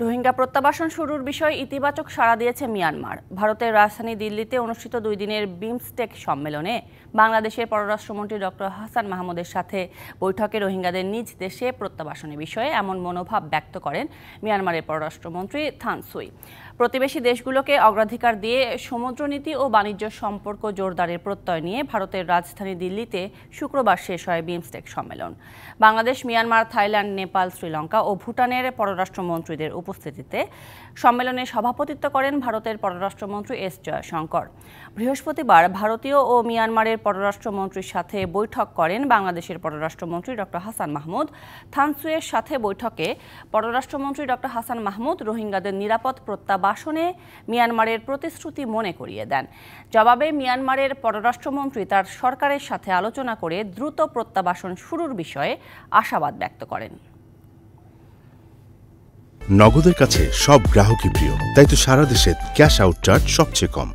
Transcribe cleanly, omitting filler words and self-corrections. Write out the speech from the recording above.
রোহিঙ্গা প্রত্যাবাসন শুরুর বিষয়ে ইতিবাচক সাড়া দিয়েছে মিয়ানমার। ভারতের রাজধানী দিল্লিতে অনুষ্ঠিত 2 দিনের বিমস্টেক সম্মেলনে বাংলাদেশের পররাষ্ট্রমন্ত্রী ডক্টর হাসান মাহমুদের সাথে বৈঠকে রোহিঙ্গাদের নিজ দেশে প্রত্যাবাসনের বিষয়ে এমন মনোভাব ব্যক্ত করেন মিয়ানমারের পররাষ্ট্রমন্ত্রী থান সুই। প্রতিবেশী দেশগুলোকে অগ্রাধিকার দিয়ে সমুদ্রনীতি ও বাণিজ্য সম্পর্ক জোরদারের প্রত্যয় নিয়ে ভারতের রাজধানী দিল্লিতে শুক্রবার শেষ হয় বিমস্টেক সম্মেলন। বাংলাদেশ, মিয়ানমার, থাইল্যান্ড, নেপাল, শ্রীলঙ্কা ও ভুটানের পররাষ্ট্রমন্ত্রীদের উপস্থিতিতে সম্মেলনে সভাপতিত্ব করেন ভারতের পররাষ্ট্রমন্ত্রী এস জয়শঙ্কর। বৃহস্পতিবার ভারতীয় ও মিয়ানমারের পররাষ্ট্রমন্ত্রীর সাথে বৈঠক করেন বাংলাদেশের পররাষ্ট্রমন্ত্রী ডক্টর হাসান মাহমুদ। থান সুইয়ের সাথে বৈঠকে পররাষ্ট্রমন্ত্রী ডক্টর হাসান মাহমুদ রোহিঙ্গাদের নিরাপদ প্রত্যাবাসনে মিয়ানমারের প্রতিশ্রুতি মনে করিয়ে দেন। জবাবে মিয়ানমারের পররাষ্ট্রমন্ত্রী তার সরকারের সাথে আলোচনা করে দ্রুত প্রত্যাবাসন শুরুর বিষয়ে আশাবাদ ব্যক্ত করেন। নগদের কাছে সব গ্রাহকই প্রিয়, তাই তো সারা দেশে ক্যাশ আউট চার্জ সবচেয়ে কম।